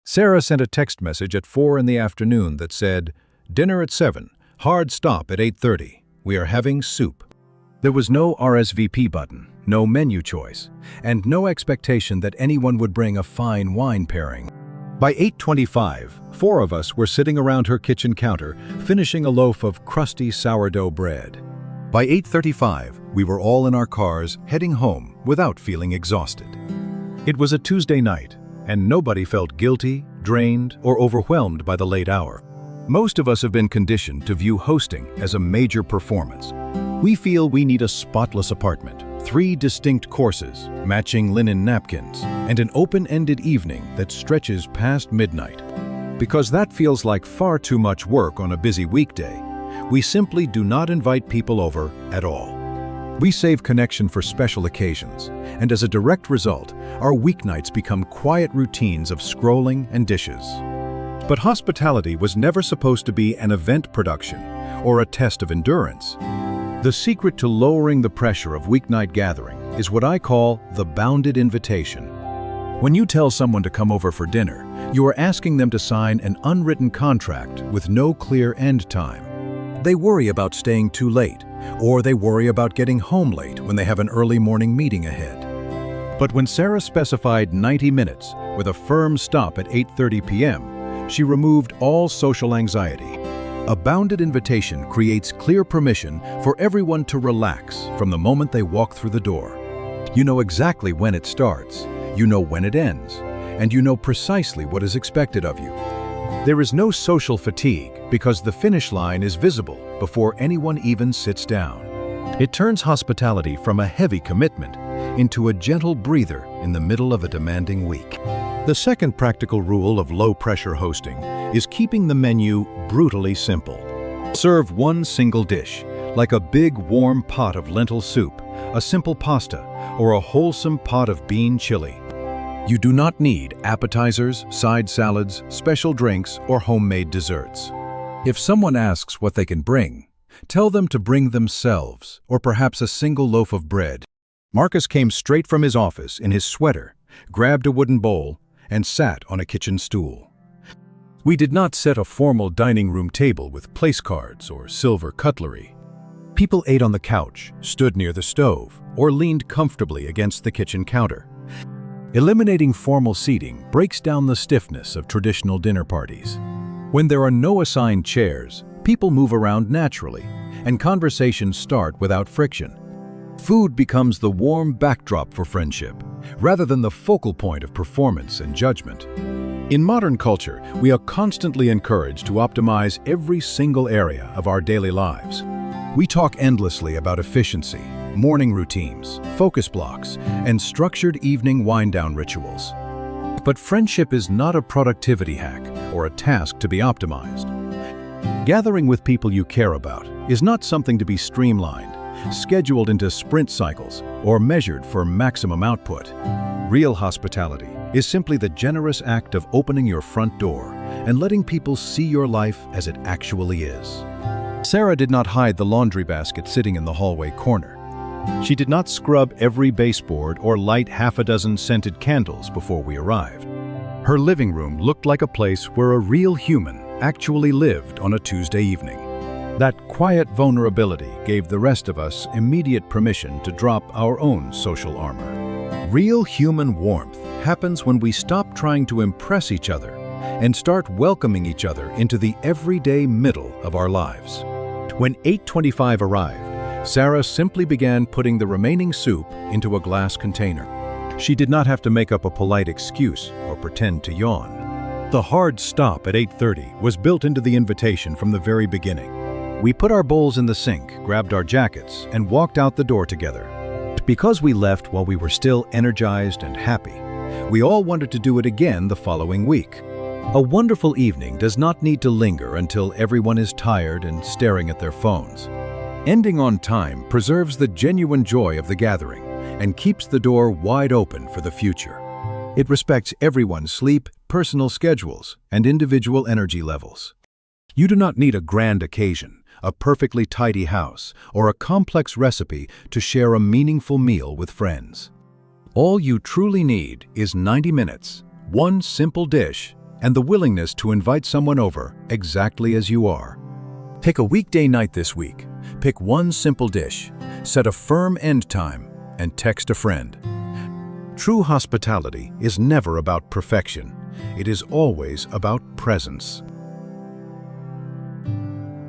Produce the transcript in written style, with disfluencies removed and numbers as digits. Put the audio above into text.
Sarah sent a text message at 4 in the afternoon that said, "Dinner at 7, hard stop at 8:30. We are having soup." There was no RSVP button, no menu choice, and no expectation that anyone would bring a fine wine pairing. By 8:25, 4 of us were sitting around her kitchen counter, finishing a loaf of crusty sourdough bread. By 8:35, we were all in our cars, heading home without feeling exhausted. It was a Tuesday night, and nobody felt guilty, drained, or overwhelmed by the late hour. Most of us have been conditioned to view hosting as a major performance. We feel we need a spotless apartment, 3 distinct courses, matching linen napkins, and an open-ended evening that stretches past midnight. Because that feels like far too much work on a busy weekday, we simply do not invite people over at all. We save connection for special occasions, and as a direct result, our weeknights become quiet routines of scrolling and dishes. But hospitality was never supposed to be an event production or a test of endurance. The secret to lowering the pressure of weeknight gathering is what I call the bounded invitation. When you tell someone to come over for dinner, you are asking them to sign an unwritten contract with no clear end time. They worry about staying too late, or they worry about getting home late when they have an early morning meeting ahead. But when Sarah specified 90 minutes with a firm stop at 8:30 p.m., she removed all social anxiety. A bounded invitation creates clear permission for everyone to relax from the moment they walk through the door. You know exactly when it starts, you know when it ends, and you know precisely what is expected of you. There is no social fatigue because the finish line is visible before anyone even sits down. It turns hospitality from a heavy commitment into a gentle breather in the middle of a demanding week. The second practical rule of low-pressure hosting is keeping the menu brutally simple. Serve one single dish, like a big warm pot of lentil soup, a simple pasta, or a wholesome pot of bean chili. You do not need appetizers, side salads, special drinks, or homemade desserts. If someone asks what they can bring, tell them to bring themselves, or perhaps a single loaf of bread. Marcus came straight from his office in his sweater, grabbed a wooden bowl, and sat on a kitchen stool. We did not set a formal dining room table with place cards or silver cutlery. People ate on the couch, stood near the stove, or leaned comfortably against the kitchen counter. Eliminating formal seating breaks down the stiffness of traditional dinner parties. When there are no assigned chairs, people move around naturally, and conversations start without friction. Food becomes the warm backdrop for friendship, rather than the focal point of performance and judgment. In modern culture, we are constantly encouraged to optimize every single area of our daily lives. We talk endlessly about efficiency, morning routines, focus blocks, and structured evening wind-down rituals. But friendship is not a productivity hack or a task to be optimized. Gathering with people you care about is not something to be streamlined, scheduled into sprint cycles, or measured for maximum output. Real hospitality is simply the generous act of opening your front door and letting people see your life as it actually is. Sarah did not hide the laundry basket sitting in the hallway corner. She did not scrub every baseboard or light half a dozen scented candles before we arrived. Her living room looked like a place where a real human actually lived on a Tuesday evening. That quiet vulnerability gave the rest of us immediate permission to drop our own social armor. Real human warmth happens when we stop trying to impress each other and start welcoming each other into the everyday middle of our lives. When 8:25 arrived, Sarah simply began putting the remaining soup into a glass container. She did not have to make up a polite excuse or pretend to yawn. The hard stop at 8:30 was built into the invitation from the very beginning. We put our bowls in the sink, grabbed our jackets, and walked out the door together. Because we left while we were still energized and happy, we all wanted to do it again the following week. A wonderful evening does not need to linger until everyone is tired and staring at their phones. Ending on time preserves the genuine joy of the gathering and keeps the door wide open for the future. It respects everyone's sleep, personal schedules, and individual energy levels. You do not need a grand occasion, a perfectly tidy house, or a complex recipe to share a meaningful meal with friends. All you truly need is 90 minutes, one simple dish, and the willingness to invite someone over exactly as you are. Pick a weekday night this week. Pick one simple dish, set a firm end time, and text a friend. True hospitality is never about perfection. It is always about presence.